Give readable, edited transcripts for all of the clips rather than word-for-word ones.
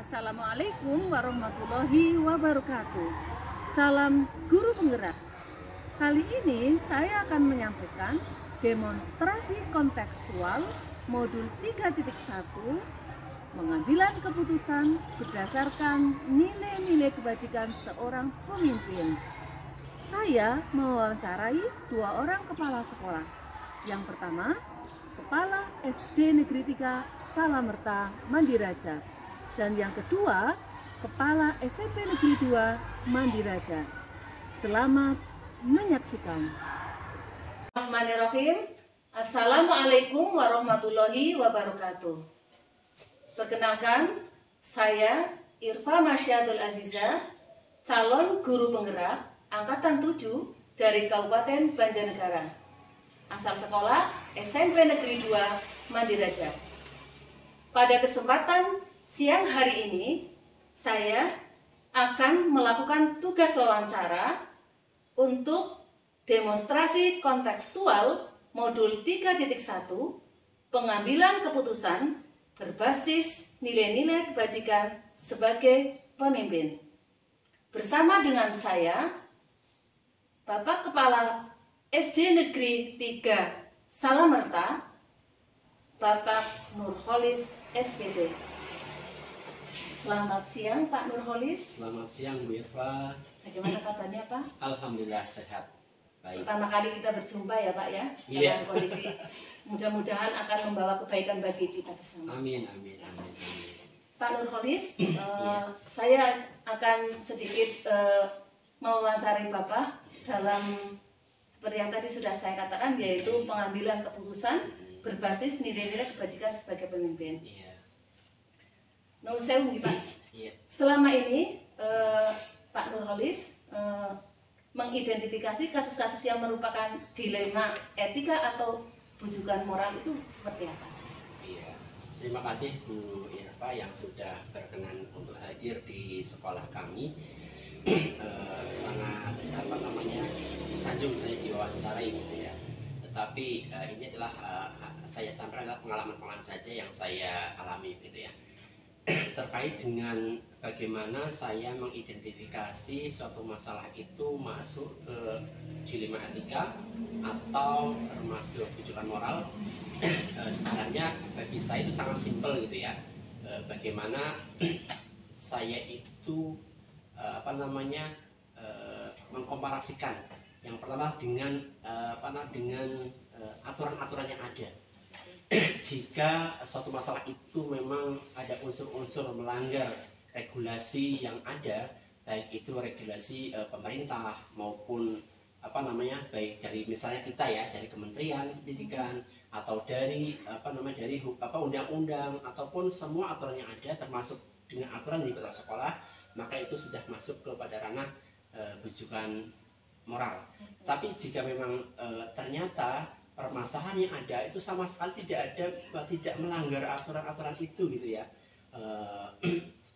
Assalamualaikum warahmatullahi wabarakatuh. Salam guru penggerak. Kali ini saya akan menyampaikan demonstrasi kontekstual modul 3.1 pengambilan keputusan berdasarkan nilai-nilai kebajikan seorang pemimpin. Saya mewawancarai dua orang kepala sekolah. Yang pertama, Kepala SD Negeri 3 Salamerta Mandiraja, dan yang kedua, Kepala SMP Negeri 2 Mandiraja. Selamat menyaksikan. Bismillahirrahmanirrahim. Assalamualaikum warahmatullahi wabarakatuh. Perkenalkan, saya Irfa Masyatul Aziza, calon guru penggerak Angkatan 7 dari Kabupaten Banjarnegara. Asal sekolah SMP Negeri 2 Mandiraja. Pada kesempatan siang hari ini, saya akan melakukan tugas wawancara untuk demonstrasi kontekstual modul 3.1 pengambilan keputusan berbasis nilai-nilai kebajikan sebagai pemimpin. Bersama dengan saya, Bapak Kepala SD Negeri 3 Salamerta, Bapak Nurholis SPD. Selamat siang Pak Nurholis. Selamat siang Bu Irfa. Bagaimana kabarnya Pak? Alhamdulillah sehat. Baik. Pertama kali kita berjumpa ya Pak ya. Iya. Dalam kondisi mudah-mudahan akan membawa kebaikan bagi kita bersama. Amin, amin, amin, amin. Pak Nurholis, saya akan sedikit mewawancari Bapak dalam seperti yang tadi sudah saya katakan, yaitu pengambilan keputusan berbasis nilai-nilai kebajikan sebagai pemimpin. Iya. Nuhun sewu Pak. Iya. Selama ini Pak Nurholis mengidentifikasi kasus-kasus yang merupakan dilema etika atau bujukan moral itu seperti apa? Iya. Terima kasih Bu Irfa yang sudah berkenan untuk hadir di sekolah kami. Sangat sanjung saya diwawancarai gitu ya. Tetapi ini adalah saya sampaikan adalah pengalaman-pengalaman saja yang saya alami gitu ya. Terkait dengan bagaimana saya mengidentifikasi suatu masalah itu masuk ke dilema etika atau termasuk bujukan moral. Sebenarnya bagi saya itu sangat simpel gitu ya. Bagaimana saya itu mengkomparasikan yang pertama dengan aturan-aturan yang ada. Jika suatu masalah itu memang ada unsur-unsur melanggar regulasi yang ada, baik itu regulasi pemerintah maupun baik dari misalnya kita ya, dari Kementerian Pendidikan atau dari undang-undang ataupun semua aturan yang ada termasuk dengan aturan di kota sekolah, maka itu sudah masuk kepada ranah bujukan moral. Tapi jika memang ternyata permasalahan yang ada itu sama sekali tidak melanggar aturan-aturan itu gitu ya,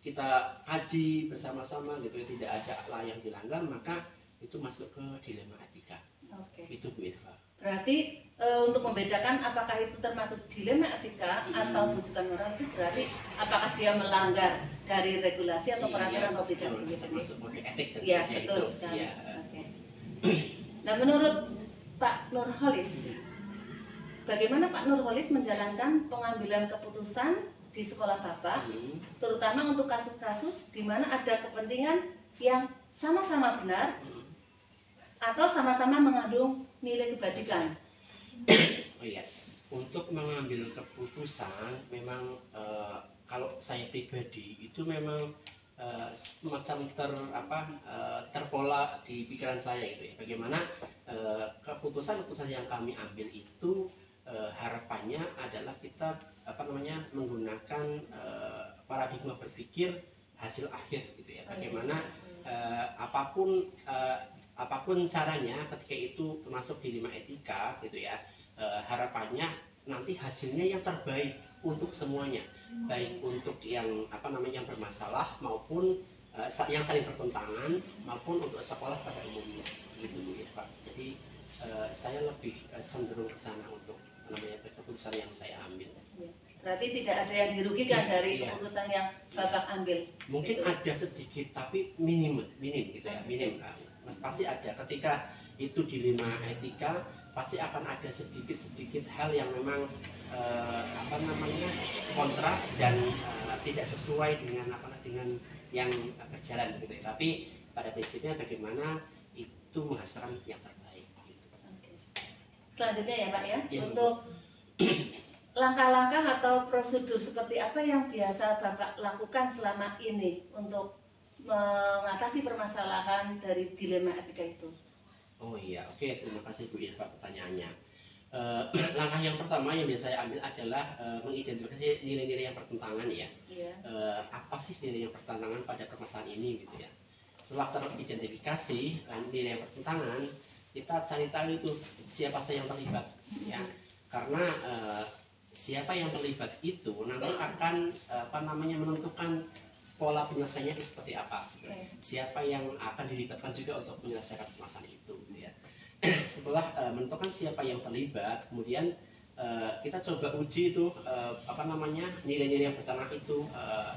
kita kaji bersama-sama gitu, tidak ada yang dilanggar, maka itu masuk ke dilema etika. Oke. Itu Bu Irfa. Berarti untuk membedakan apakah itu termasuk dilema etika atau bujukan moral, itu berarti apakah dia melanggar dari regulasi atau peraturan atau tidak? Termasuk kode etik. Ya betul sekali. Ya. Oke. Nah, menurut Pak Nurholis, bagaimana Pak Nurholis menjalankan pengambilan keputusan di sekolah Bapak, terutama untuk kasus-kasus di mana ada kepentingan yang sama-sama benar atau sama-sama mengandung nilai kebajikan? Oh iya, untuk mengambil keputusan memang kalau saya pribadi itu memang semacam terpola di pikiran saya gitu ya. Bagaimana keputusan-keputusan yang kami ambil itu harapannya adalah kita menggunakan paradigma berpikir hasil akhir gitu ya. Bagaimana apapun caranya ketika itu termasuk dilema etika gitu ya, harapannya nanti hasilnya yang terbaik untuk semuanya, baik untuk yang yang bermasalah maupun yang saling bertentangan maupun untuk sekolah pada umumnya gitu ya Pak. Jadi saya lebih cenderung ke sana untuk keputusan yang saya ambil. Berarti tidak ada yang dirugikan dari Iya. keputusan yang Bapak ambil. Mungkin Gitu. ada sedikit tapi minim gitu ya, minim. Pasti ada ketika itu dilema etika, pasti akan ada sedikit hal yang memang apa namanya kontra dan tidak sesuai dengan dengan yang berjalan gitu ya. Tapi pada prinsipnya bagaimana itu menghasilkan yang terbaik gitu. Oke. Selanjutnya ya Pak ya, Iya, untuk langkah-langkah atau prosedur seperti apa yang biasa Bapak lakukan selama ini untuk mengatasi permasalahan dari dilema etika itu? Oh iya, oke, terima kasih Bu Irfa pertanyaannya. Langkah yang pertama yang biasa saya ambil adalah mengidentifikasi nilai-nilai yang bertentangan ya. Iya. Apa sih nilai yang bertentangan pada permasalahan ini gitu ya. Setelah teridentifikasi nilai yang bertentangan, kita cari tahu itu siapa saja yang terlibat ya. Karena siapa yang terlibat itu nanti akan apa namanya menentukan pola penyelesaiannya itu seperti apa. Oke. Siapa yang akan dilibatkan juga untuk menyelesaikan permasalahan itu gitu ya. Setelah menentukan siapa yang terlibat, kemudian kita coba uji itu apa namanya nilai-nilai yang bertentangan itu,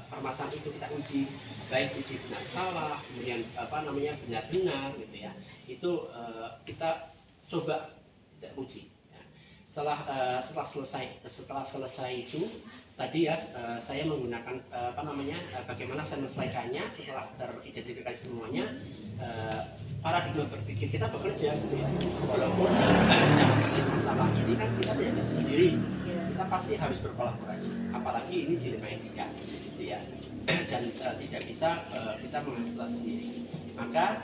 permasalahan itu kita uji, baik uji benar salah, kemudian apa namanya benar-benar gitu ya. Itu kita coba kita uji. Ya. Setelah selesai itu tadi ya saya menggunakan apa namanya bagaimana saya menyelesaikannya setelah teridentifikasi semuanya. Paradigma berpikir kita bekerja gitu ya. Walaupun dalam masalah ini kan kita tidak bisa sendiri, kita pasti harus berkolaborasi. Apalagi ini dilema etika gitu ya. Dan tidak bisa kita mengambil sendiri. Maka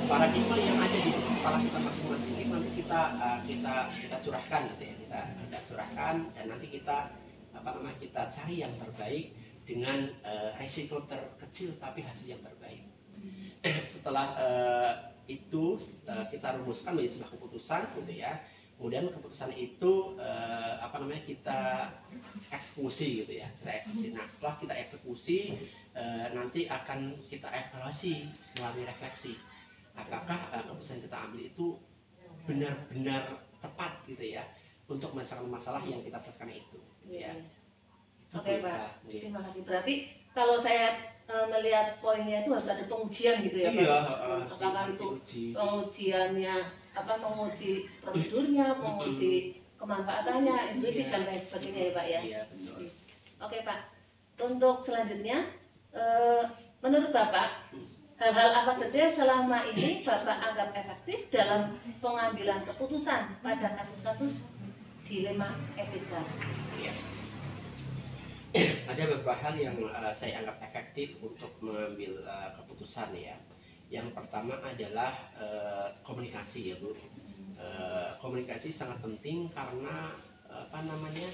paradigma yang ada di kepala kita masing-masing itu nanti kita curahkan gitu ya. Kita curahkan dan nanti kita apa namanya kita cari yang terbaik dengan resiko terkecil tapi hasil yang terbaik. Setelah itu kita rumuskan menjadi sebuah keputusan gitu ya. Kemudian keputusan itu apa namanya kita eksekusi gitu ya. Kita eksekusi. Nah, setelah kita eksekusi nanti akan kita evaluasi melalui refleksi. Apakah keputusan yang kita ambil itu benar-benar tepat gitu ya untuk masalah-masalah yang kita selesaikan itu gitu ya. Oke Pak, terima kasih. Berarti kalau saya melihat poinnya itu harus ada pengujian gitu ya Pak? Iya, apakah itu pengujiannya, apa menguji prosedurnya, menguji kemanfaatannya, intuisi dan lain sebagainya ya Pak ya? Iya, betul. Oke Pak, untuk selanjutnya menurut Bapak hal-hal apa saja selama ini Bapak anggap efektif dalam pengambilan keputusan pada kasus-kasus dilema etika? Iya. Ada beberapa hal yang saya anggap efektif untuk mengambil keputusan ya. Yang pertama adalah komunikasi ya Bu. Komunikasi sangat penting karena apa namanya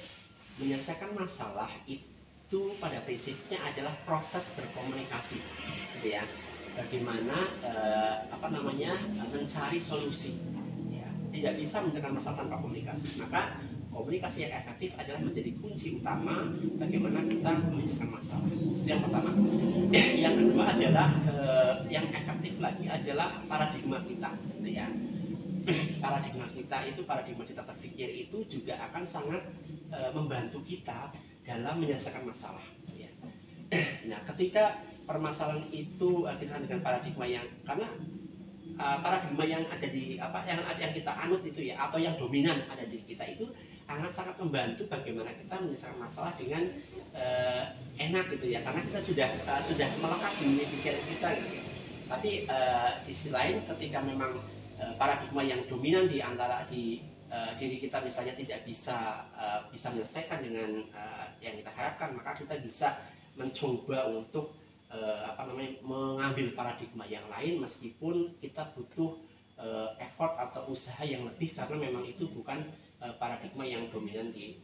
menyelesaikan masalah itu pada prinsipnya adalah proses berkomunikasi, gitu ya. Bagaimana apa namanya mencari solusi. Ya. Tidak bisa menyelesaikan masalah tanpa komunikasi. Maka komunikasi yang efektif adalah menjadi kunci utama bagaimana kita menyelesaikan masalah. Itu yang pertama. Yang kedua adalah yang efektif lagi adalah paradigma kita, gitu ya. Paradigma kita berpikir itu juga akan sangat membantu kita dalam menyelesaikan masalah. Gitu ya. Nah, ketika permasalahan itu kita dengan paradigma yang karena paradigma yang ada di yang kita anut itu ya atau yang dominan ada di kita itu sangat membantu bagaimana kita menyelesaikan masalah dengan enak gitu ya karena kita sudah melekat di pikiran kita gitu. Tapi di sisi lain ketika memang paradigma yang dominan di antara diri kita misalnya tidak bisa menyelesaikan dengan yang kita harapkan, maka kita bisa mencoba untuk mengambil paradigma yang lain meskipun kita butuh effort atau usaha yang lebih karena memang itu bukan paradigma yang dominan di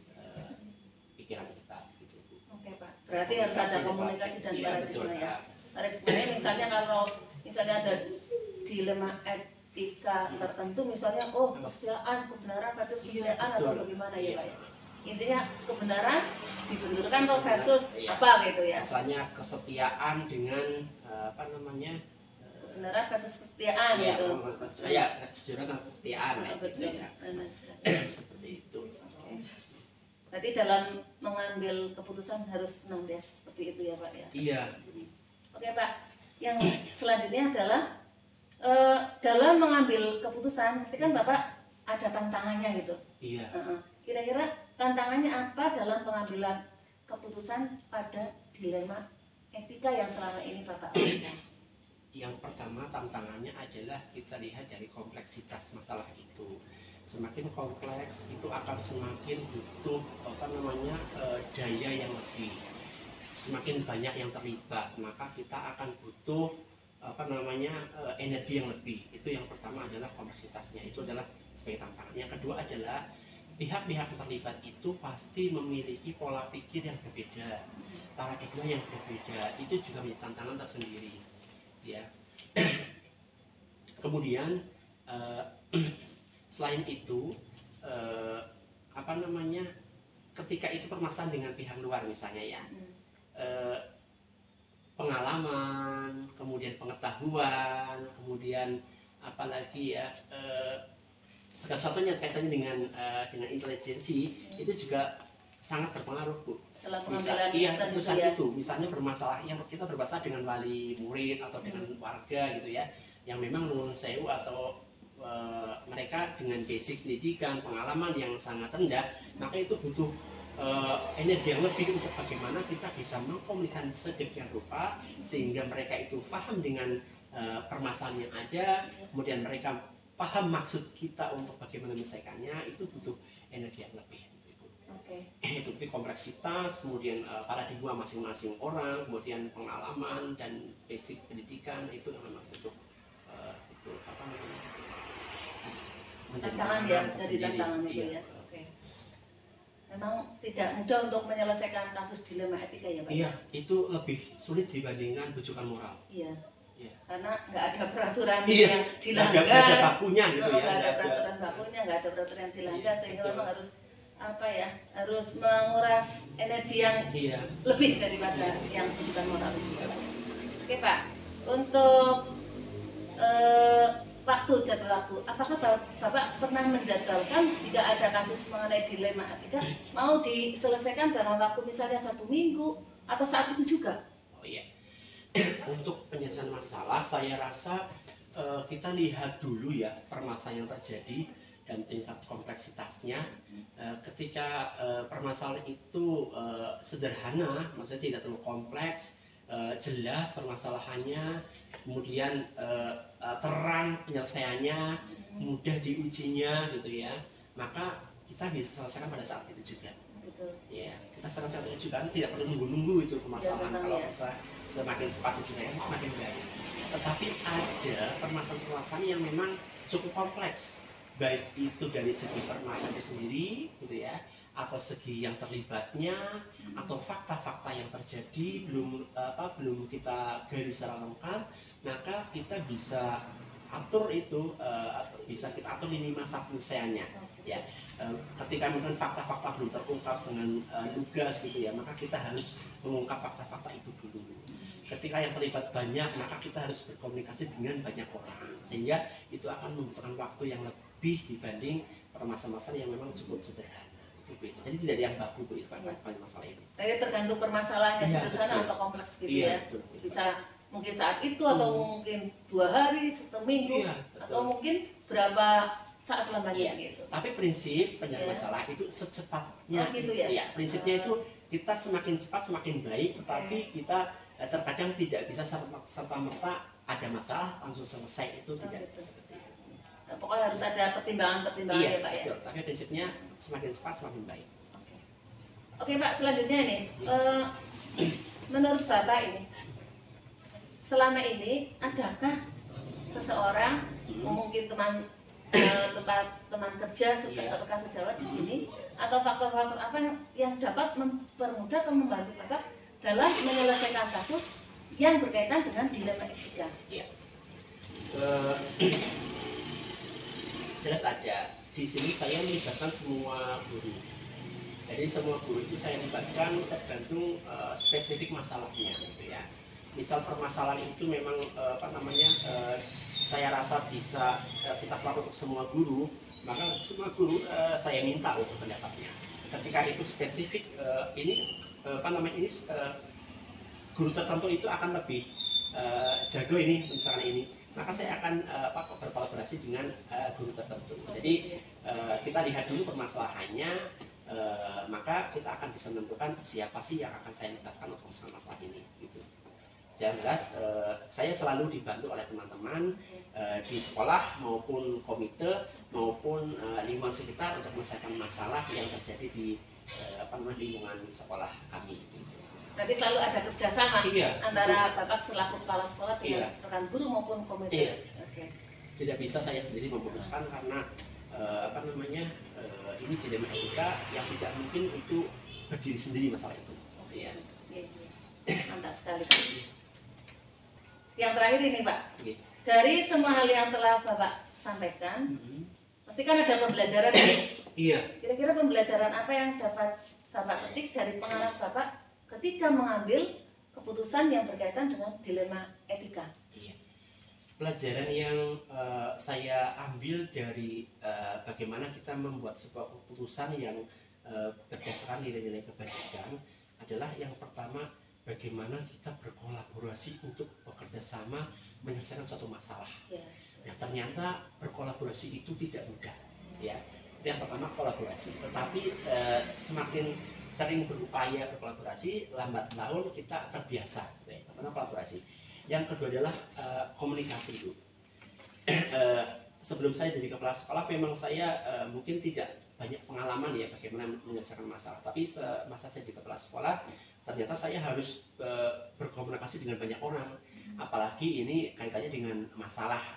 pikiran kita gitu. Oke Pak, berarti harus ada komunikasi dan paradigma ya. Paradigmanya misalnya kalau misalnya ada dilema etika tertentu misalnya kesetiaan, kebenaran versus kesetiaan atau bagaimana ya Pak ya. Intinya kebenaran dibenturkan tuh versus apa gitu ya. Misalnya kesetiaan dengan kebenaran versus kesetiaan gitu. Ya, kejujuran dan kesetiaan betul. ya. Seperti itu. Berarti dalam mengambil keputusan harus senantiasa seperti itu ya Pak ya? Iya. Oke Pak, yang selanjutnya adalah dalam mengambil keputusan, pasti kan Bapak ada tantangannya gitu. Iya. Kira-kira tantangannya apa dalam pengambilan keputusan pada dilema etika yang selama ini Bapak alami? Yang pertama tantangannya adalah kita lihat dari kompleksitas masalah itu. Semakin kompleks itu akan semakin butuh daya yang lebih. Semakin banyak yang terlibat, maka kita akan butuh energi yang lebih. Itu yang pertama adalah kompleksitasnya. Itu adalah sebagai tantangan. Yang kedua adalah pihak-pihak yang terlibat itu pasti memiliki pola pikir yang berbeda, paradigma yang berbeda. Itu juga menjadi tantangan tersendiri. Ya. Kemudian selain itu ketika itu permasalahan dengan pihak luar misalnya ya, pengalaman, kemudian pengetahuan, kemudian apalagi ya segala sesuatunya kaitannya dengan intelijensi itu juga sangat berpengaruh Bu. Dalam pengambilan keputusan itu misalnya bermasalah yang kita bermasalah dengan wali murid atau dengan warga gitu ya, yang memang nuwun sewu atau mereka dengan basic pendidikan, pengalaman yang sangat rendah, maka itu butuh energi yang lebih untuk bagaimana kita bisa mengkomunikasikan sedemikian rupa sehingga mereka itu paham dengan permasalahan yang ada, kemudian mereka paham maksud kita untuk bagaimana menyelesaikannya, itu butuh energi yang lebih. Itu kompleksitas, kemudian paradigma masing-masing orang, kemudian pengalaman dan basic pendidikan itu memang butuh tantangan ya, jadi tantangan itu ya. Memang tidak mudah untuk menyelesaikan kasus dilema etika ya Pak? Iya, itu lebih sulit dibandingkan bujukan moral. Iya. Karena nggak ada peraturan yang dilanggar. Nggak ada bakunya gitu ya. Nggak ada peraturan bakunya, nggak ada peraturan yang dilanggar, sehingga memang harus menguras energi yang lebih daripada yang bujukan moral. Oke Pak, untuk jadwal waktu, apakah Bapak pernah menjadwalkan jika ada kasus mengenai dilema etika mau diselesaikan dalam waktu misalnya 1 minggu atau saat itu juga? Oh iya. Untuk penyelesaian masalah, saya rasa kita lihat dulu ya permasalahan yang terjadi dan tingkat kompleksitasnya. Ketika permasalahan itu sederhana, maksudnya tidak terlalu kompleks, jelas permasalahannya, kemudian terang penyelesaiannya, mudah diujinya gitu ya, maka kita bisa selesaikan pada saat itu juga. Betul. Ya, kita selesaikan itu juga, tidak perlu nunggu-nunggu itu permasalahan. Kalau bisa semakin cepat diselesaikan semakin baik. Tetapi ada permasalahan-permasalahan yang memang cukup kompleks, baik itu dari segi permasalahan itu sendiri gitu ya, atau segi yang terlibatnya, atau fakta-fakta yang terjadi belum kita garis secara lengkap, maka kita bisa atur itu, bisa kita atur lini masa penyelesaiannya. Ya, ketika mungkin fakta-fakta belum terungkap dengan lugas gitu ya, maka kita harus mengungkap fakta-fakta itu dulu. Ketika yang terlibat banyak, maka kita harus berkomunikasi dengan banyak orang, sehingga itu akan membutuhkan waktu yang lebih dibanding permasalahan yang memang cukup sederhana. Jadi tidak ada yang baku Bu masalah ini. Jadi tergantung permasalahannya sederhana atau kompleks gitu ya. Betul. Bisa mungkin saat itu atau mungkin 2 hari, 1 minggu, atau mungkin berapa saat lamanya gitu. Tapi prinsip penyelesaian masalah itu secepatnya. Gitu ya. Ya, prinsipnya itu kita semakin cepat semakin baik, tetapi kita terkadang tidak bisa serta-merta ada masalah langsung selesai, itu tidak bisa. Pokoknya harus ada pertimbangan-pertimbangan ya Pak ya. Betul. Tapi prinsipnya semakin cepat semakin baik. Oke Pak, selanjutnya nih, menurut Bapak ini, selama ini adakah seseorang, mungkin teman kerja rekan sejawat di sini, atau faktor-faktor apa yang dapat mempermudah atau membantu Bapak dalam menyelesaikan kasus yang berkaitan dengan dilema etika? Jelas ada. Di sini saya melibatkan semua guru. Jadi semua guru itu saya libatkan tergantung spesifik masalahnya, gitu ya. Misal permasalahan itu memang saya rasa bisa kita lakukan untuk semua guru, maka semua guru saya minta untuk pendapatnya. ketika itu spesifik guru tertentu itu akan lebih jago ini misalkan ini, maka saya akan berkolaborasi dengan guru tertentu. Jadi kita lihat dulu permasalahannya, maka kita akan bisa menentukan siapa sih yang akan saya libatkan untuk masalah ini gitu. Yang jelas saya selalu dibantu oleh teman-teman di sekolah maupun komite maupun lingkungan sekitar untuk menyelesaikan masalah yang terjadi di lingkungan sekolah kami. Berarti selalu ada kerjasama antara betul. Bapak selaku kepala sekolah dengan rekan guru maupun komite. Oke. Tidak bisa saya sendiri memutuskan karena ini dilema etika yang tidak mungkin itu berdiri sendiri masalah itu. Iya. Mantap sekali Pak. Yang terakhir ini Pak, dari semua hal yang telah Bapak sampaikan, pasti kan ada pembelajaran ini. Iya. Kira-kira pembelajaran apa yang dapat Bapak petik dari pengalaman Bapak ketika mengambil keputusan yang berkaitan dengan dilema etika? Iya. Pelajaran yang saya ambil dari bagaimana kita membuat sebuah keputusan yang berdasarkan nilai-nilai kebajikan adalah yang pertama, bagaimana kita berkolaborasi untuk bekerja sama menyelesaikan suatu masalah. Nah, ternyata berkolaborasi itu tidak mudah, ya. Yang pertama kolaborasi, tetapi semakin sering berupaya berkolaborasi, lambat laun kita terbiasa. Pertama kolaborasi. Yang kedua adalah komunikasi itu. Sebelum saya jadi kepala sekolah, memang saya mungkin tidak banyak pengalaman ya bagaimana menyelesaikan masalah. Tapi semasa saya jadi kepala sekolah, ternyata saya harus berkomunikasi dengan banyak orang. Apalagi ini kaitannya dengan masalah,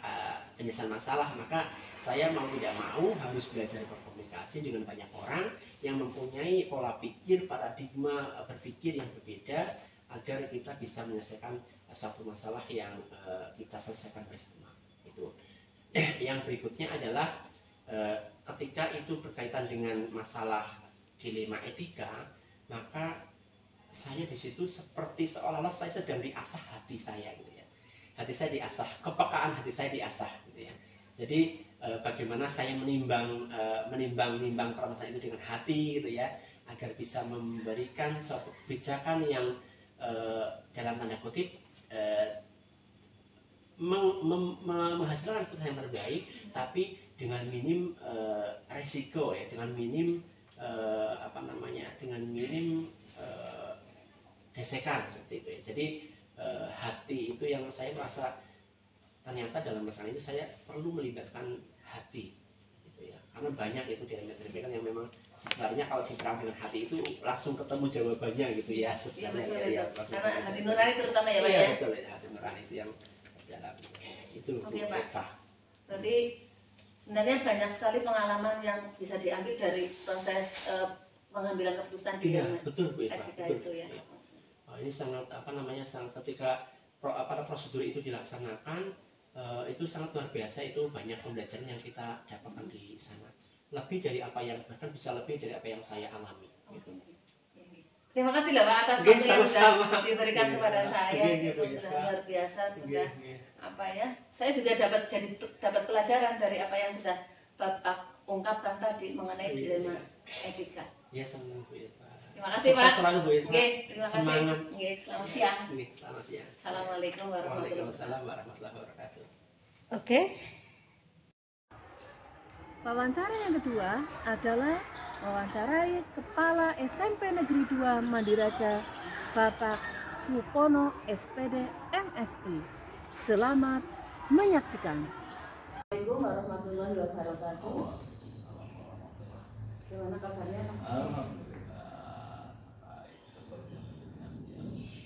penyelesaian masalah, maka saya mau tidak mau harus belajar berkomunikasi dengan banyak orang yang mempunyai pola pikir, paradigma berpikir yang berbeda agar kita bisa menyelesaikan satu masalah yang kita selesaikan bersama. Itu. Yang berikutnya adalah ketika itu berkaitan dengan masalah dilema etika, maka saya di situ seperti seolah-olah saya sedang diasah hati saya gitu ya. Hati saya diasah, kepekaan hati saya diasah gitu ya. Jadi bagaimana saya menimbang permasalahan itu dengan hati gitu ya, agar bisa memberikan suatu kebijakan yang dalam tanda kutip menghasilkan keputusan yang terbaik, tapi dengan minim resiko ya, dengan minim dengan minim gesekan seperti itu ya. Jadi hati itu yang saya merasa ternyata dalam masalah ini saya perlu melibatkan hati gitu ya, karena banyak itu dialami yang memang sebenarnya kalau diterang dengan hati itu langsung ketemu jawabannya gitu ya. Iya betul ya. Karena hati nurani terutama ya Pak ya. Betul ya, hati nurani itu yang dalam itu. Oke Pak. Berarti sebenarnya banyak sekali pengalaman yang bisa diambil dari proses pengambilan keputusan di betul Bu Eva, etika betul. itu ya. Ini sangat sangat ketika prosedur itu dilaksanakan itu sangat luar biasa, itu banyak pembelajaran yang kita dapatkan di sana. Lebih dari apa yang, bahkan bisa lebih dari apa yang saya alami. Gitu. Terima kasih loh Pak atas waktu yang sudah diberikan kepada saya. Itu sudah luar biasa, sudah saya juga dapat pelajaran dari apa yang sudah Bapak ungkapkan tadi mengenai dilema etika. Ya, senang Bu Eva. Terima kasih Pak. Selalu Bu Eva. Terima kasih. Selamat siang. Selamat siang. Assalamualaikum warahmatullahi wabarakatuh. Oke. Wawancara yang kedua adalah wawancarai Kepala SMP Negeri 2 Mandiraja, Bapak Supono SPD MSI. Selamat menyaksikan. Assalamualaikum warahmatullahi wabarakatuh. Gimana kabarnya? Alhamdulillah.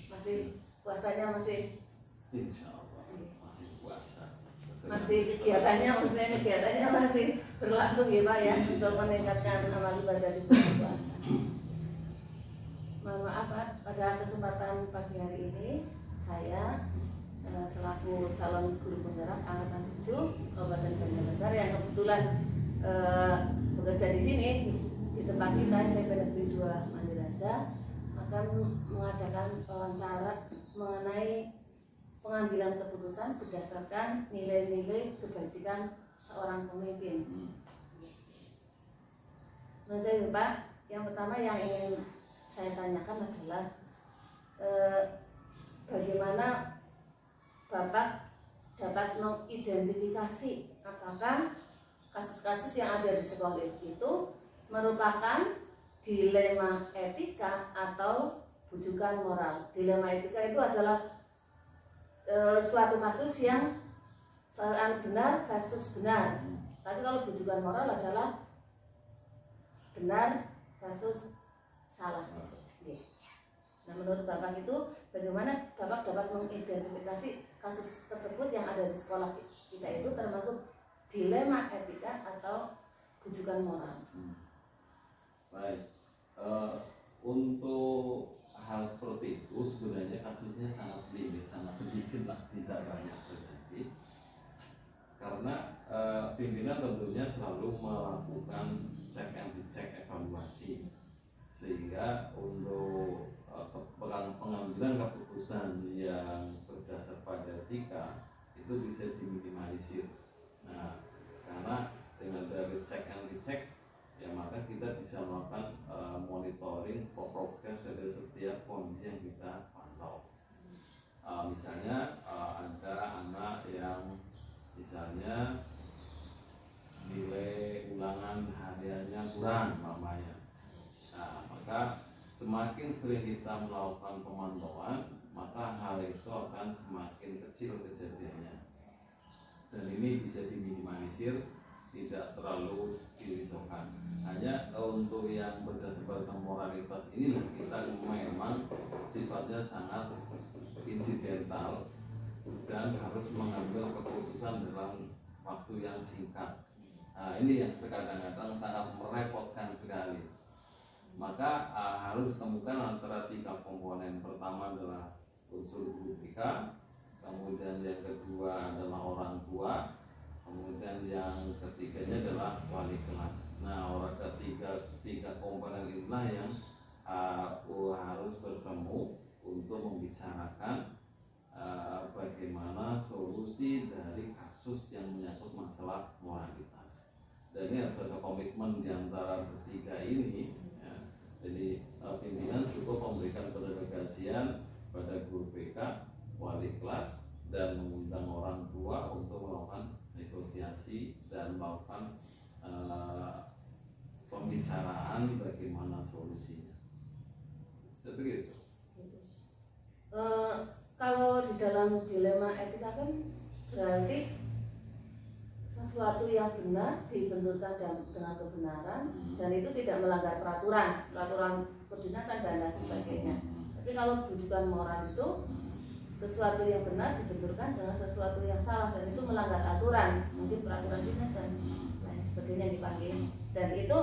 Masih puasanya masih? Insya Allah masih puasa. Masih kegiatannya masih berlangsung ya Pak ya, untuk meningkatkan amal ibadah di bulan puasa. Mohon maaf Pak, pada kesempatan pagi hari ini saya selaku calon guru penggerak angkatan 7 Kabupaten Banjarnegara yang kebetulan bekerja di sini di tempat kita SMP Negeri 2 Mandiraja akan mengadakan wawancara mengenai pengambilan keputusan berdasarkan nilai-nilai kebajikan seorang pemimpin. Menurut saya Pak, yang pertama yang ingin saya tanyakan adalah bagaimana Bapak dapat mengidentifikasi apakah kasus-kasus yang ada di sekolah itu merupakan dilema etika atau bujukan moral. Dilema etika itu adalah suatu kasus yang benar versus benar. Tapi kalau bujukan moral adalah benar versus salah. Nah, menurut Bapak itu bagaimana Bapak dapat mengidentifikasi kasus tersebut yang ada di sekolah kita itu termasuk dilema etika atau bujukan moral? Baik, untuk hal seperti itu sebenarnya kasusnya sangat sedikit lah, tidak banyak terjadi. Karena pimpinan tentunya selalu melakukan cek and recheck, evaluasi, sehingga untuk pengambilan keputusan yang berdasar pada etika itu bisa diminimalisir. Nah, karena dengan dari cek and recheck, ya maka kita bisa melakukan monitoring progres dari setiap kondisi yang kita pantau. Misalnya ada anak yang misalnya nilai ulangan hariannya kurang namanya. Nah, maka semakin sering kita melakukan pemantauan, maka hal itu akan semakin kecil kejadiannya. Dan ini bisa diminimalisir, tidak terlalu dirisaukan. Hanya untuk yang berdasarkan moralitas inilah kita memang sifatnya sangat insidental dan harus mengambil keputusan dalam waktu yang singkat. Nah, ini yang kadang-kadang sangat merepotkan sekali. Maka harus ditemukan antara 3 komponen. Pertama adalah unsur guru BK, kemudian yang kedua adalah orang tua, kemudian yang ketiganya adalah wali kelas. Nah, orang tiga komponen inilah yang harus bertemu untuk membicarakan bagaimana solusi dari kasus yang menyangkut masalah moralitas. Dan ini harus ada komitmen di antara ketiga ini. Ya. Jadi pimpinan cukup memberikan pendelegasian pada guru BK, wali kelas, dan mengundang orang tua untuk melakukan negosiasi dan melakukan pembicaraan bagaimana solusinya. Seperti itu. Kalau di dalam dilema etika kan berarti sesuatu yang benar dibenturkan dengan kebenaran dan itu tidak melanggar peraturan kedinasan dan lain sebagainya. Tapi kalau bujukan moral itu sesuatu yang benar dibenturkan dengan sesuatu yang salah dan itu melanggar aturan, mungkin peraturan dinas dan lain sebagainya dipanggil, dan itu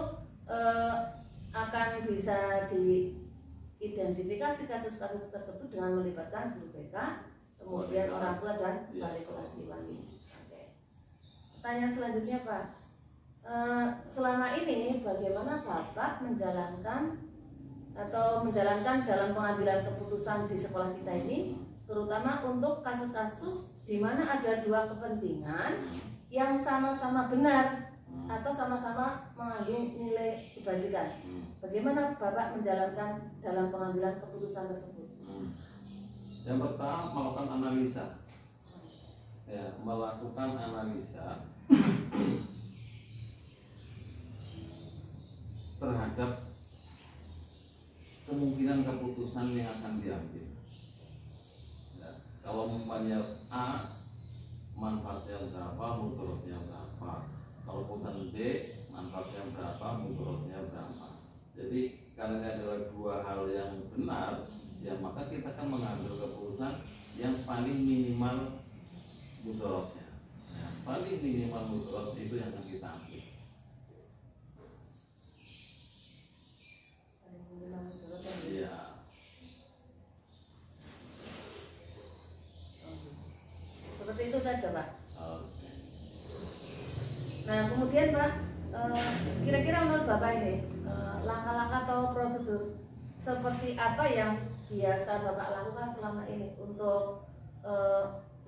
akan bisa diidentifikasi kasus-kasus tersebut dengan melibatkan guru BK, kemudian orang tua dan wali kelas wali. Pertanyaan selanjutnya Pak, selama ini bagaimana Bapak menjalankan dalam pengambilan keputusan di sekolah kita ini, terutama untuk kasus-kasus di mana ada 2 kepentingan yang sama-sama benar atau sama-sama mengandung nilai kebajikan. Bagaimana Bapak menjalankan dalam pengambilan keputusan tersebut? Yang pertama melakukan analisa. Ya, melakukan analisa terhadap kemungkinan keputusan yang akan diambil. Ya, kalau umpamanya A, manfaatnya berapa, mudaratnya berapa. Kalau keputusan B, manfaatnya berapa, mudaratnya berapa. Jadi karena adalah 2 hal yang benar, ya maka kita akan mengambil keputusan yang paling minimal mudaratnya. Ya, paling minimal mudarat itu yang akan kita ambil. Iya. Seperti itu saja Pak. Oke. Nah kemudian Pak, kira-kira menurut Bapak ini langkah-langkah atau prosedur seperti apa yang biasa Bapak lakukan selama ini untuk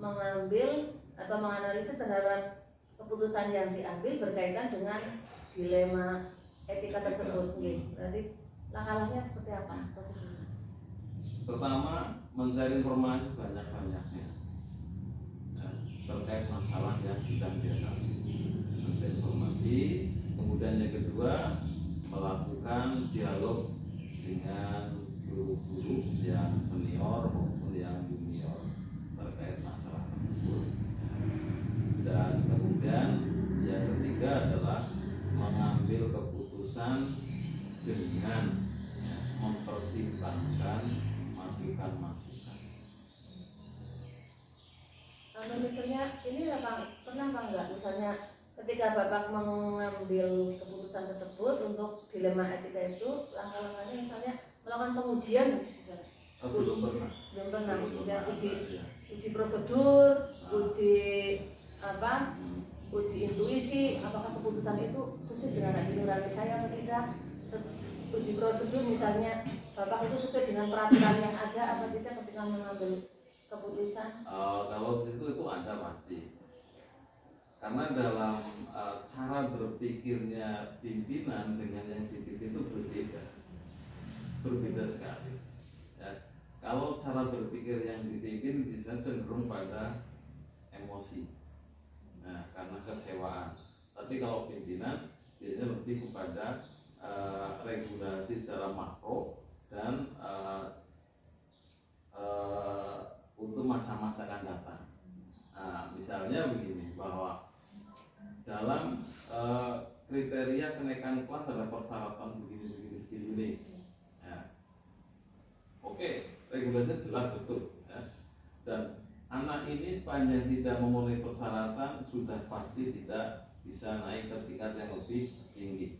mengambil atau menganalisis terhadap keputusan yang diambil berkaitan dengan dilema etika tersebut. Nggih. Berarti langkah-langkahnya seperti apa prosedurnya? Pertama, mencari informasi banyak-banyaknya ya, terkait masalah yang sedang dihadapi. Mencari informasi, kemudian yang kedua melakukan dialog dengan guru-guru yang senior maupun yang junior terkait masalah tersebut. Dan kemudian yang ketiga adalah mengambil keputusan dengan ya, mempertimbangkan masukan-masukan. Misalnya ini pernah apa enggak misalnya ketika Bapak mengambil keputusan tersebut untuk dilema etika itu langkah-langkahnya misalnya melakukan pengujian misalnya. Belum pernah. Belum pernah. Kemudian Ya. uji prosedur, uji apa? Uji intuisi, apakah keputusan itu sesuai dengan hati nurani saya atau tidak. Uji prosedur misalnya Bapak itu sesuai dengan peraturan yang ada apa tidak ketika mengambil keputusan. Kalau itu ada pasti. Karena dalam cara berpikirnya pimpinan dengan yang dipimpin itu berbeda sekali. Ya. Kalau cara berpikir yang dipimpin bisa cenderung pada emosi, nah, karena kecewaan. Tapi kalau pimpinan biasanya lebih kepada regulasi secara makro dan untuk masa-masa akan datang. Nah, misalnya begini, bahwa dalam kriteria kenaikan kelas ada persyaratan begini. Ya. Oke, regulasinya jelas betul. Ya. Dan anak ini sepanjang tidak memenuhi persyaratan sudah pasti tidak bisa naik ke tingkat yang lebih tinggi.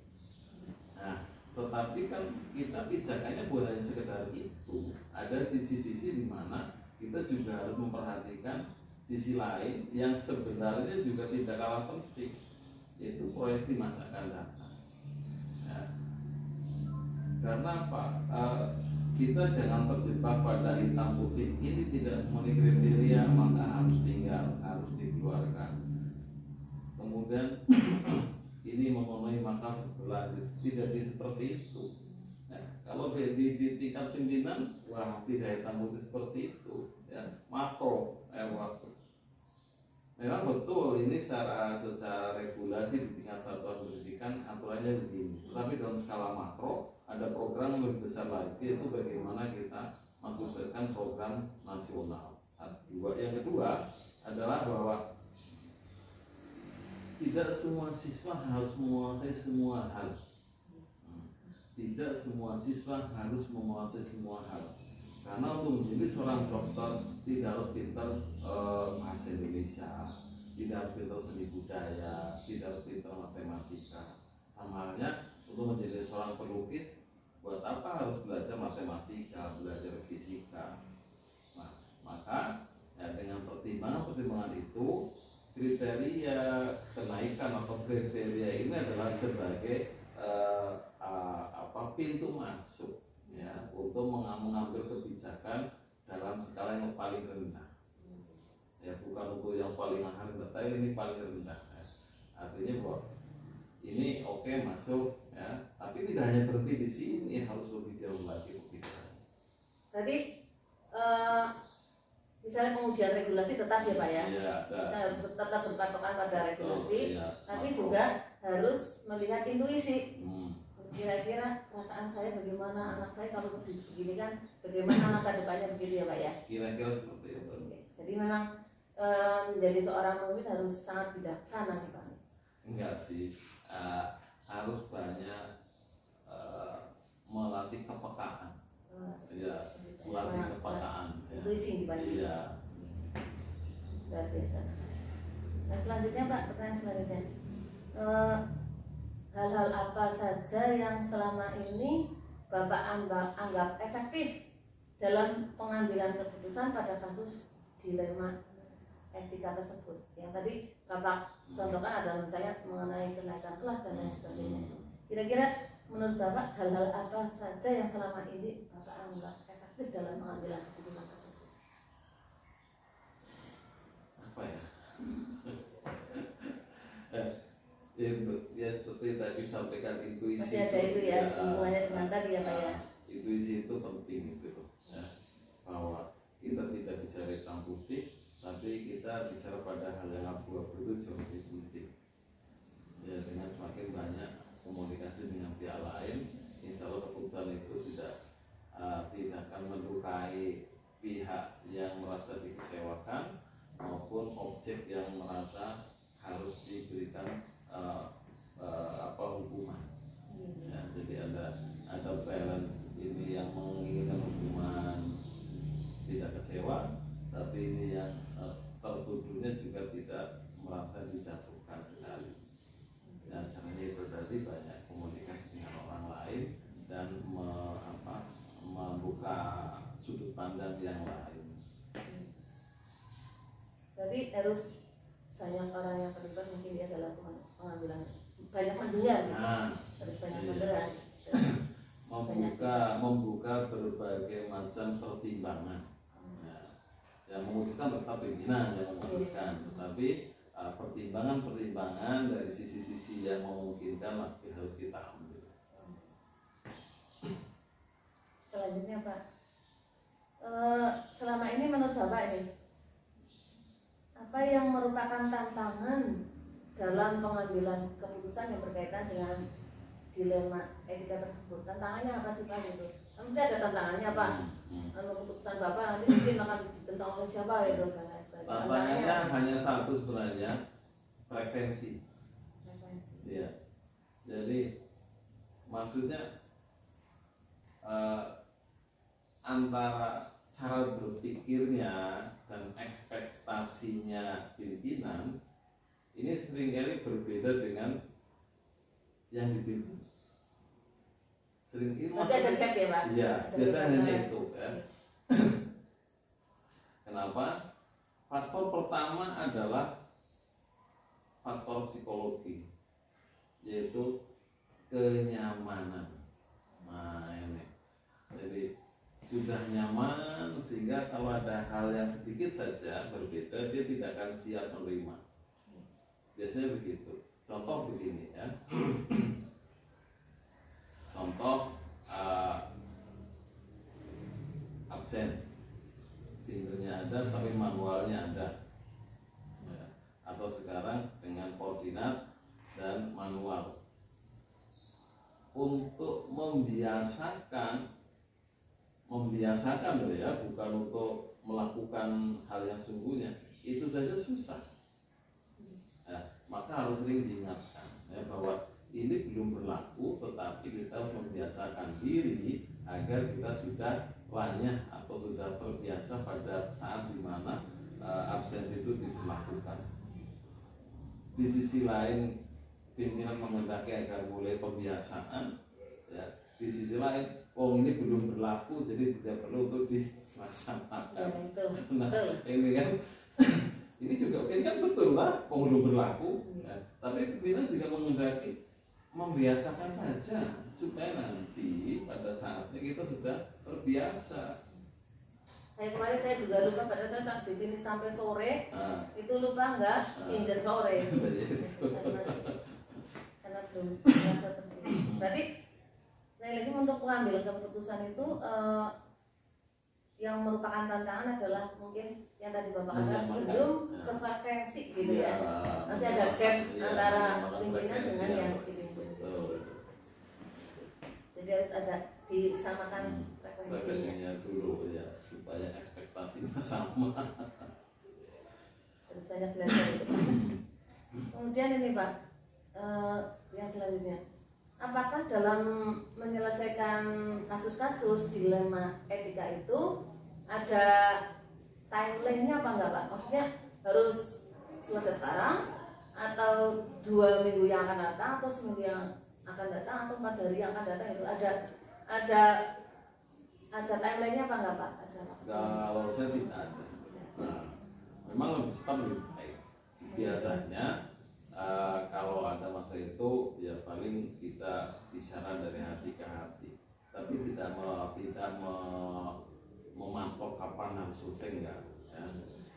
Nah, tetapi kan kita pijakannya bukan hanya sekedar itu. Ada sisi-sisi di mana kita juga harus memperhatikan sisi lain yang sebenarnya juga tidak kalah penting, yaitu proyeksi masa akan datang. Ya. Karena apa? Kita jangan terjebak pada hitam putih. Ini tidak memenuhi kriteria maka harus tinggal, harus dikeluarkan. Kemudian ini memenuhi maka berlanjut. Tidak seperti itu. Nah, kalau di tingkat pimpinan, wah tidak hitam putih seperti itu. Ya, makro, waktu. Memang betul ini secara regulasi di tingkat satuan pendidikan aturannya begini. Tetapi dalam skala makro ada program yang lebih besar lagi, yaitu bagaimana kita masukkan program nasional. Yang kedua adalah bahwa tidak semua siswa harus menguasai semua hal. Tidak semua siswa harus menguasai semua hal. Karena untuk menjadi seorang dokter tidak harus pintar bahasa Indonesia, tidak harus pintar seni budaya, tidak harus pintar matematika. Sama halnya untuk menjadi seorang pelukis, buat apa harus belajar matematika, belajar fisika. Nah, maka ya, dengan pertimbangan itu kriteria kenaikan atau kriteria ini adalah sebagai pintu masuk ya untuk mengambil kebijakan dalam skala yang paling rendah. Ya, bukan untuk yang paling rendah, tapi ini paling rendah. Ya. Artinya bahwa ini oke masuk ya, tapi tidak hanya berhenti di sini, harus lebih jauh lagi begitu. Berarti misalnya pengujian regulasi tetap ya Pak ya, kita harus tetap berpatokan pada regulasi, tapi juga harus melihat intuisi. Kira-kira perasaan saya bagaimana, anak saya kalau begini kan, bagaimana masa depannya begitu ya Pak ya? Kira-kira seperti itu. Jadi memang menjadi seorang pemimpin harus sangat bijaksana sih Pak. Enggak sih, harus banyak melatih kepekaan. Ya, melatih kepekaan. Intuisi dibanding. Iya. Luar biasa. Nah selanjutnya Pak, pertanyaan selanjutnya. Hal-hal apa saja yang selama ini Bapak anggap efektif dalam pengambilan keputusan pada kasus dilema etika tersebut? Yang tadi Bapak contohkan adalah misalnya mengenai kenaikan kelas dan lain sebagainya. Kira-kira menurut Bapak hal-hal apa saja yang selama ini Bapak anggap efektif dalam pengambilan keputusan tersebut? Apa ya? Ya seperti tadi sampaikan intuisi. Masih kita bicara pada hal yang abu-abu itu jauh lebih penting. Ya, dengan semakin banyak komunikasi dengan pihak lain, insya Allah keputusan itu tidak akan melukai pihak yang merasa dikecewakan maupun objek yang merasa harus diberikan hukuman. Ya, jadi ada balance, ini yang menginginkan hukuman tidak kecewa, tapi ini yang tertuduhnya juga tidak merasa dijatuhkan sekali. Dan caranya itu tadi banyak komunikasi dengan orang lain dan membuka sudut pandang yang lain. Jadi harus banyak orang yang terlibat mungkin dia dalam pengambilan, banyak mendengar gitu. Harus banyak mendengar. Membuka berbagai macam pertimbangan. Yang memutuskan tetap pimpinan yang memutuskan, tetapi pertimbangan-pertimbangan dari sisi-sisi yang memungkinkan masih harus kita ambil. Selanjutnya Pak, selama ini menurut Bapak ini apa yang merupakan tantangan dalam pengambilan keputusan yang berkaitan dengan dilema etika tersebut? Tantangannya apa sih Pak itu? Mesti ada tantangannya Pak. Keputusan Bapak nanti mungkin akan ditentang oleh siapa itu dan lain sebagainya. Tantangannya hanya satu sebenarnya, frekuensi. Ya, jadi maksudnya antara cara berpikirnya dan ekspektasinya pimpinan ini seringkali berbeda dengan yang dipimpin. Sering ini ada gap ya Pak? Iya, biasanya itu kan. Kenapa? Faktor pertama adalah faktor psikologi, yaitu kenyamanan. Nah ini, jadi sudah nyaman sehingga kalau ada hal yang sedikit saja berbeda dia tidak akan siap menerima. Biasanya begitu. Contoh begini ya. Contoh absen, pinternya ada tapi manualnya ada, ya. Atau sekarang dengan koordinat dan manual. Untuk membiasakan loh ya, bukan untuk melakukan hal yang sungguhnya, itu saja susah. Ya, maka harus sering diingatkan ya, bahwa ini belum berlaku, tetapi kita harus membiasakan diri agar kita sudah lanyah atau sudah terbiasa pada saat dimana absen itu diberlakukan. Di sisi lain, pimpinan menghendaki agar mulai pembiasaan, ya. Di sisi lain, ini belum berlaku, jadi tidak perlu untuk dilaksanakan. Nah, ini kan, ini kan betul lah, belum berlaku. Ya. Tapi pimpinan juga menghendaki membiasakan saja supaya nanti pada saatnya kita sudah terbiasa. Kemarin saya juga lupa, pada saat di sini sampai sore itu lupa nggak hingga sore karena belum biasa seperti itu. Berarti lagi untuk pengambilan keputusan itu yang merupakan tantangan adalah mungkin yang tadi Bapak katakan belum sefrekuensi gitu ya. Masih ada gap antara pimpinan dengan yang dipimpin. Jadi harus ada disamakan frekuensinya dulu ya, supaya ekspektasinya sama. Harus banyak belajar itu Pak. Kemudian ini Pak, yang selanjutnya, apakah dalam menyelesaikan kasus-kasus dilema etika itu ada timeline-nya apa enggak Pak? Maksudnya harus selesai sekarang atau 2 minggu yang akan datang atau seminggu yang akan datang atau 4 hari yang akan datang, itu ada timeline-nya apa enggak Pak? Ada Pak? Kalau saya tidak ada. Nah, memang lebih cepat lebih baik. Biasanya kalau ada masa itu ya paling kita bicara dari hati ke hati, tapi tidak mematok kapan harus selesai enggak ya.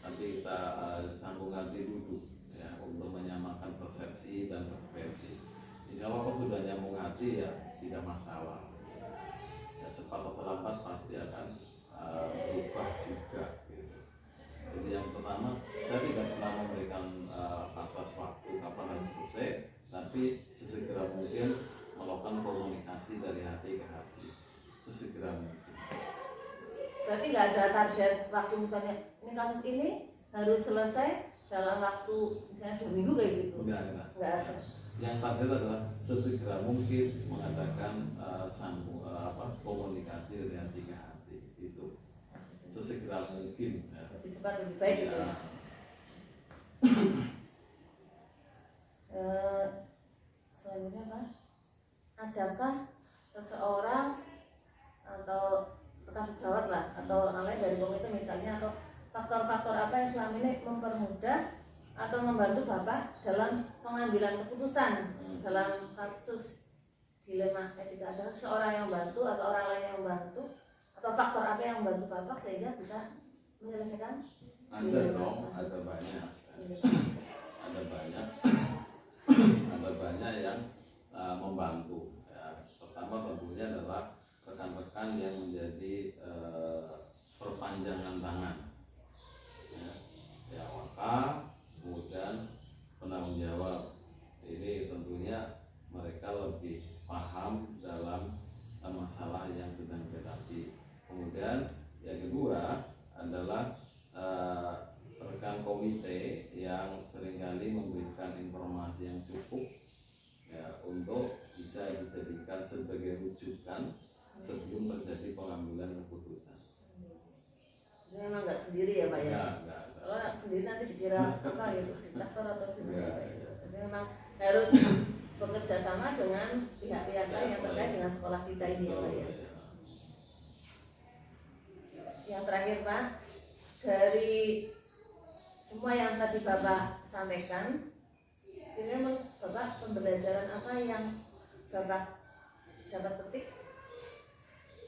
Nanti kita sambung hati dulu ya, untuk menyamakan persepsi dan frekuensi. Insya Allah kalau sudah nyambung hati ya tidak masalah ya, cepat atau lambat pasti akan berubah juga gitu. Jadi yang pertama, saya tidak waktu kapan harus selesai, tapi sesegera mungkin melakukan komunikasi dari hati ke hati, sesegera mungkin. Berarti nggak ada target waktu, misalnya ini kasus ini harus selesai dalam waktu misalnya 2 minggu kayak gitu. Enggak. Nggak ada. Yang target adalah sesegera mungkin mengadakan komunikasi dari hati ke hati, itu sesegera mungkin. Lebih cepat lebih baik gitu. Ya. Selanjutnya Pak, adakah seseorang atau rekan sejawat lah atau orang lain dari komite misalnya, atau faktor-faktor apa yang selama ini mempermudah atau membantu Bapak dalam pengambilan keputusan dalam kasus dilema etika? Ada seorang yang membantu atau orang lain yang membantu, atau faktor apa yang membantu Bapak sehingga bisa menyelesaikan? Ada dong, ada banyak yang membantu. Ya, pertama tentunya adalah rekan-rekan yang menjadi perpanjangan tangan, ya wakaf, kemudian penanggung jawab. Ini tentunya mereka lebih paham dalam masalah yang sedang dihadapi. Kemudian yang kedua adalah rekan komite yang seringkali memberikan informasi yang cukup ya, untuk bisa dijadikan sebagai rujukan sebelum terjadi pengambilan keputusan. Ini memang nggak sendiri ya Pak ya? Enggak. Kalau sendiri nanti dikira apa gitu, diktator atau gimana? Enggak. Jadi memang harus bekerja sama dengan pihak-pihak lain yang terkait dengan sekolah kita ini ya Pak ya. Yang terakhir Pak, dari semua yang tadi Bapak sampaikan, ini memang Bapak pembelajaran apa yang Bapak dapat petik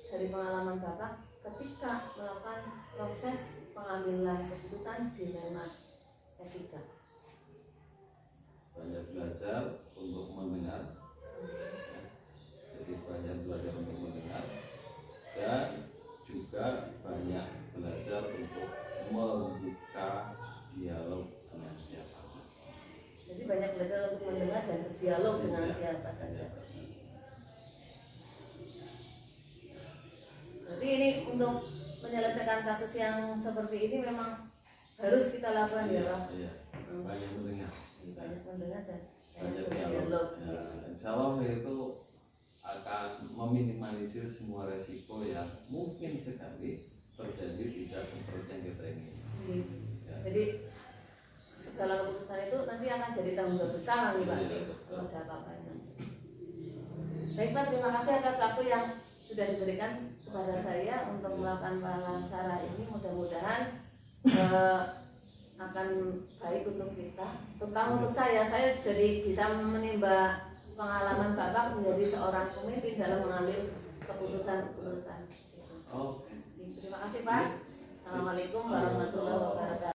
dari pengalaman Bapak ketika melakukan proses pengambilan keputusan dilema etika? Banyak belajar untuk mendengar, jadi banyak belajar untuk mendengar, dan juga banyak belajar untuk membuka dialog dengan siapa. Jadi banyak belajar untuk mendengar dan berdialog dengan siapa saja. Berarti ini untuk menyelesaikan kasus yang seperti ini memang harus kita lakukan ya Pak. Iya. Banyak mendengar. Banyak mendengar dan Banyak berdialog. dialog. Ya, insya Allah itu akan meminimalisir semua resiko yang mungkin sekali terjadi tidak seperti yang kita ingin. Ya. Jadi segala keputusan itu nanti akan jadi tanggung jawab bersama nih Pak. Iya. Kalau ada apa-apa. Baik Pak, terima kasih atas waktu yang sudah diberikan kepada saya untuk melakukan wawancara ini. Mudah-mudahan akan baik untuk kita, terutama untuk saya jadi bisa menimba pengalaman Bapak menjadi seorang pemimpin dalam mengambil keputusan-keputusan. Oke. Terima kasih Pak. Assalamualaikum warahmatullahi wabarakatuh.